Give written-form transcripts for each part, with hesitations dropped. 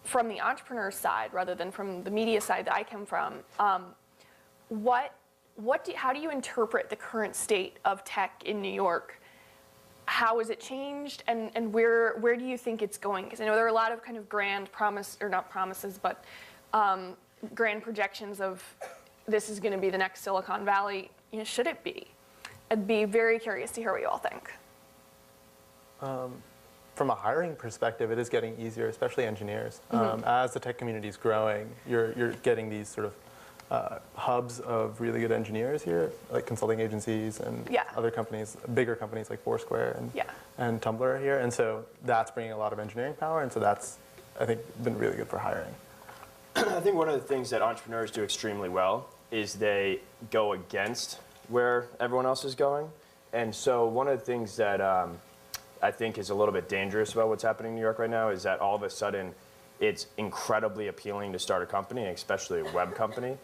From the entrepreneur side, rather than from the media side that I come from, how do you interpret the current state of tech in New York? How has it changed, and where do you think it's going? Because I know there are a lot of kind of grand grand projections of this is going to be the next Silicon Valley. Should it be? I'd be very curious to hear what you all think. From a hiring perspective, it is getting easier, especially engineers. As the tech community is growing, you're getting these sort of hubs of really good engineers here, like consulting agencies and other companies, bigger companies like Foursquare and Tumblr are here. And so that's bringing a lot of engineering power, and so that's, I think, been really good for hiring. I think one of the things that entrepreneurs do extremely well is they go against where everyone else is going. And so one of the things that I think is a little bit dangerous about what's happening in New York right now is that all of a sudden it's incredibly appealing to start a company, especially a web company.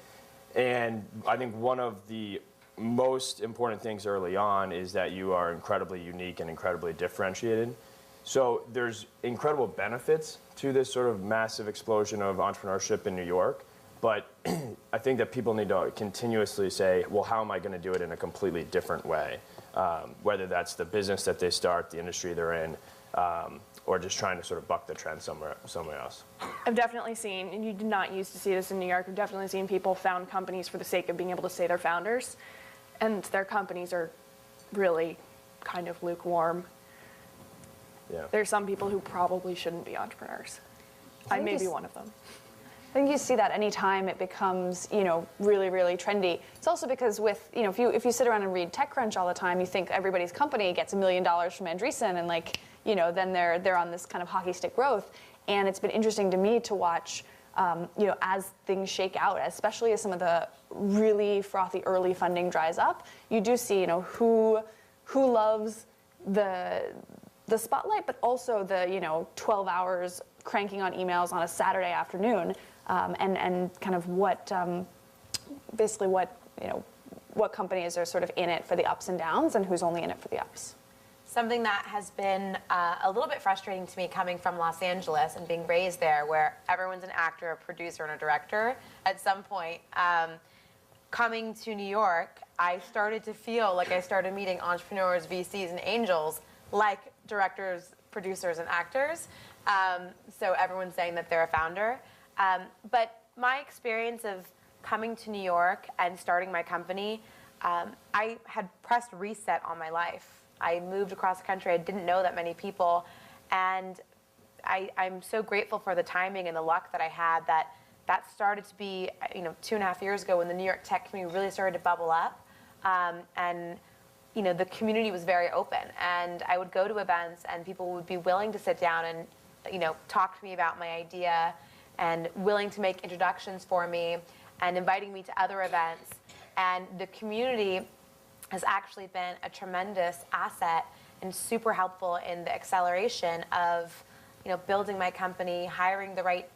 And I think one of the most important things early on is that you are incredibly unique and incredibly differentiated. So there's incredible benefits to this sort of massive explosion of entrepreneurship in New York. But I think that people need to continuously say, well, how am I going to do it in a completely different way? Whether that's the business that they start, the industry they're in, or just trying to sort of buck the trend somewhere else. I've definitely seen, and you did not used to see this in New York, I've definitely seen people found companies for the sake of being able to say they're founders, and their companies are really kind of lukewarm. Yeah. There's some people who probably shouldn't be entrepreneurs. I may be one of them. I think you see that anytime it becomes, really, really trendy. It's also because with, if you sit around and read TechCrunch all the time, you think everybody's company gets $1 million from Andreessen, and then they're on this kind of hockey stick growth. And it's been interesting to me to watch, as things shake out, especially as some of the really frothy early funding dries up. You do see, who loves the spotlight, but also the 12 hours cranking on emails on a Saturday afternoon, and kind of what companies are sort of in it for the ups and downs, and who's only in it for the ups. Something that has been a little bit frustrating to me coming from Los Angeles and being raised there, where everyone's an actor, a producer, and a director. At some point, coming to New York, I started to feel like I started meeting entrepreneurs, VCs, and angels like directors, producers, and actors. So everyone's saying that they're a founder. But my experience of coming to New York and starting my company, I had pressed reset on my life. I moved across the country. I didn't know that many people. And I'm so grateful for the timing and the luck that I had that started to be, 2.5 years ago when the New York tech community really started to bubble up. And the community was very open. And I would go to events and people would be willing to sit down and, talk to me about my idea and willing to make introductions for me and inviting me to other events. And the community has actually been a tremendous asset and super helpful in the acceleration of, building my company, hiring the right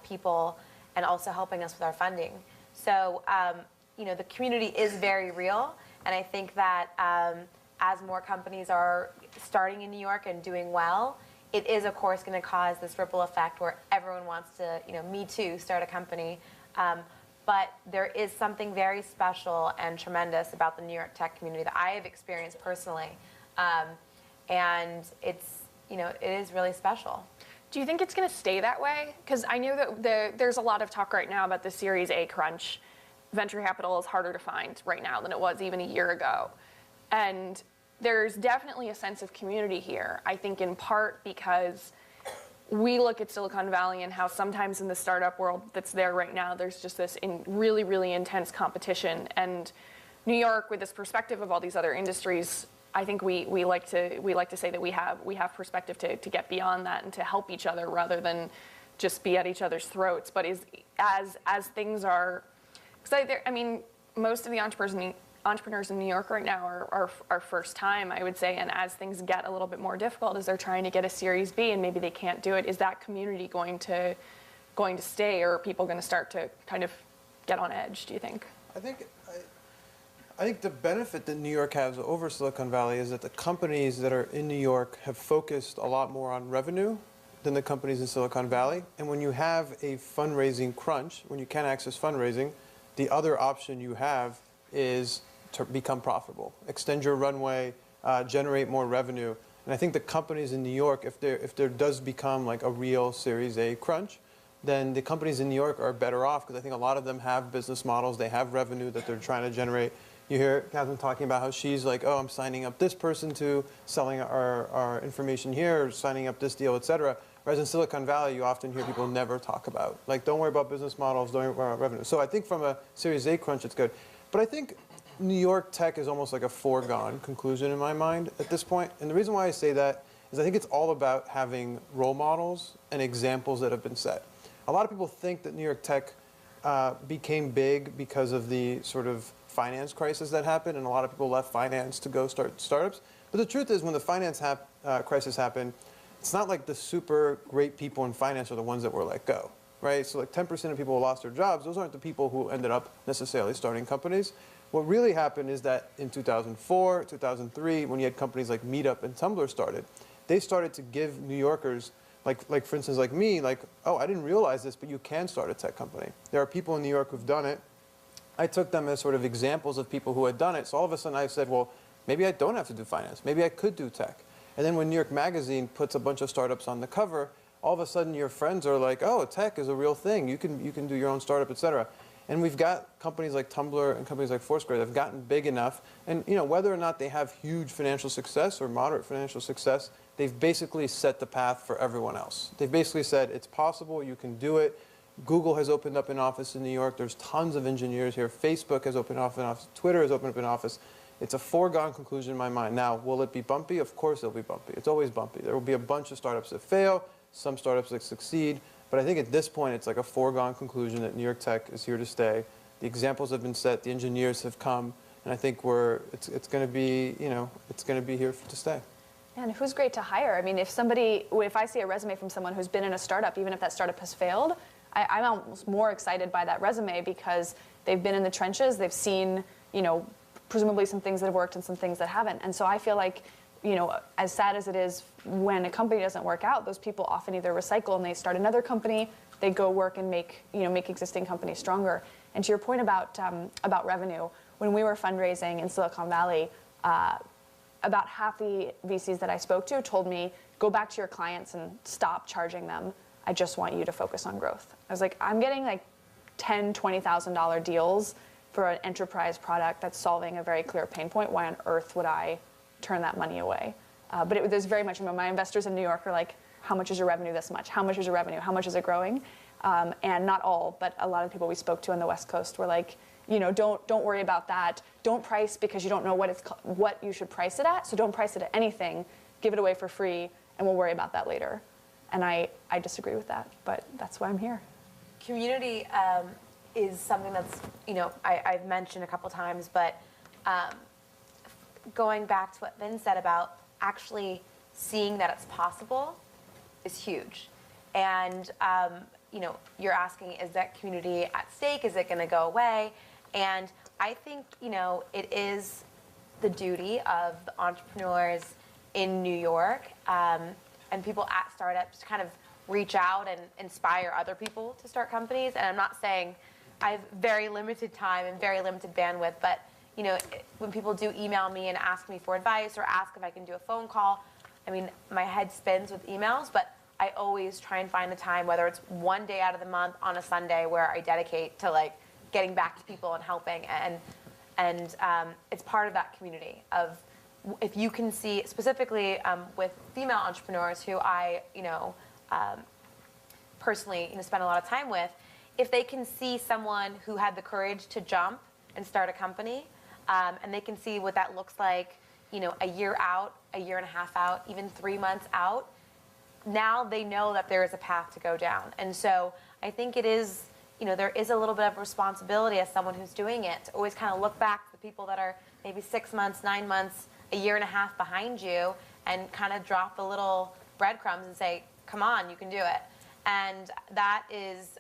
people, and also helping us with our funding. So, the community is very real, and I think that as more companies are starting in New York and doing well, it is, of course, going to cause this ripple effect where everyone wants to, me too, start a company. But there is something very special and tremendous about the New York tech community that I have experienced personally. And it's, it is really special. Do you think it's going to stay that way? Because I know that there's a lot of talk right now about the Series A crunch. Venture capital is harder to find right now than it was even a year ago. And there's definitely a sense of community here, I think in part because we look at Silicon Valley and how sometimes in the startup world that's there right now, there's just this really, really intense competition. And New York, with this perspective of all these other industries, I think we like to say that we have perspective to get beyond that and to help each other rather than just be at each other's throats. But as things are, because most of the entrepreneurs in New York right now are first time, I would say, and as things get a little bit more difficult, as they're trying to get a Series B and maybe they can't do it, is that community going to stay, or are people going to start to kind of get on edge, do you think? I think the benefit that New York has over Silicon Valley is that the companies that are in New York have focused a lot more on revenue than the companies in Silicon Valley. And when you have a fundraising crunch, when you can't access fundraising, the other option you have is to become profitable, extend your runway, generate more revenue. And I think the companies in New York, if there does become like a real Series A crunch, then the companies in New York are better off because I think a lot of them have business models, they have revenue that they're trying to generate. You hear Catherine talking about how she's like, oh, I'm signing up this person to selling our information here, or signing up this deal, et cetera. Whereas in Silicon Valley, you often hear people never talk about, like, don't worry about business models, don't worry about revenue. So I think from a Series A crunch, it's good. But I think New York tech is almost like a foregone conclusion in my mind at this point. And the reason why I say that is I think it's all about having role models and examples that have been set. A lot of people think that New York tech became big because of the sort of finance crisis that happened, and a lot of people left finance to go start startups. But the truth is, when the finance crisis happened, it's not like the super great people in finance are the ones that were let go, right? So like 10% of people who lost their jobs, those aren't the people who ended up necessarily starting companies. What really happened is that in 2004, 2003, when you had companies like Meetup and Tumblr started, they started to give New Yorkers, like for instance, like me, like, oh, I didn't realize this, but you can start a tech company. There are people in New York who've done it. I took them as sort of examples of people who had done it. So all of a sudden I said, well, maybe I don't have to do finance. Maybe I could do tech. And then when New York Magazine puts a bunch of startups on the cover, all of a sudden your friends are like, oh, tech is a real thing. You can do your own startup, et cetera. And we've got companies like Tumblr and companies like Foursquare that have gotten big enough. And whether or not they have huge financial success or moderate financial success, they've basically set the path for everyone else. They've basically said, it's possible, you can do it. Google has opened up an office in New York. There's tons of engineers here. Facebook has opened up an office. Twitter has opened up an office. It's a foregone conclusion in my mind. Now, will it be bumpy? Of course it'll be bumpy. It's always bumpy. There will be a bunch of startups that fail, some startups that succeed. But I think at this point, it's like a foregone conclusion that New York tech is here to stay. The examples have been set. The engineers have come. And I think it's going to be, it's going to be here to stay. And who's great to hire? I mean, if I see a resume from someone who's been in a startup, even if that startup has failed, I'm almost more excited by that resume because they've been in the trenches. They've seen, presumably some things that have worked and some things that haven't. And so I feel like, as sad as it is when a company doesn't work out, those people often either recycle and they start another company, they go work and make existing companies stronger. And to your point about revenue, when we were fundraising in Silicon Valley, about half the VCs that I spoke to told me, go back to your clients and stop charging them. I just want you to focus on growth. I was like, I'm getting like $10,000, $20,000 deals for an enterprise product that's solving a very clear pain point. Why on earth would I turn that money away? But there's very much, my investors in New York are like, how much is your revenue this much? How much is your revenue? How much is it growing? And not all, but a lot of people we spoke to on the West Coast were like, don't worry about that. Don't price because you don't know what you should price it at. So don't price it at anything. Give it away for free, and we'll worry about that later. And I disagree with that, but that's why I'm here. Community is something that's, I've mentioned a couple times, but going back to what Vin said about actually seeing that it's possible is huge. And, you're asking, is that community at stake? Is it going to go away? And I think, it is the duty of the entrepreneurs in New York and people at startups to kind of reach out and inspire other people to start companies. And I'm not saying I have very limited time and very limited bandwidth, but when people do email me and ask me for advice or ask if I can do a phone call, I mean, my head spins with emails, but I always try and find the time, whether it's one day out of the month on a Sunday where I dedicate to like getting back to people and helping. And it's part of that community of, if you can see, specifically with female entrepreneurs who I, personally, spend a lot of time with, if they can see someone who had the courage to jump and start a company, and they can see what that looks like, a year out, a year and a half out, even 3 months out, now they know that there is a path to go down. And so I think it is, there is a little bit of responsibility as someone who's doing it to always kind of look back to the people that are maybe 6 months, 9 months, a year and a half behind you and kind of drop the little breadcrumbs and say, come on, you can do it. And that is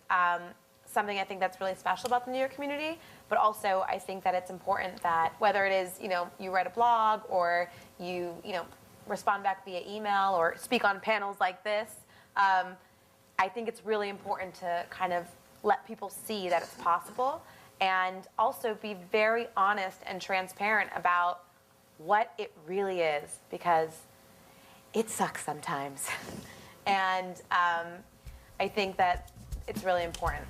something I think that's really special about the New York community, but also I think that it's important that whether it is, you write a blog or you respond back via email or speak on panels like this, I think it's really important to kind of let people see that it's possible and also be very honest and transparent about what it really is, because it sucks sometimes. And I think that it's really important.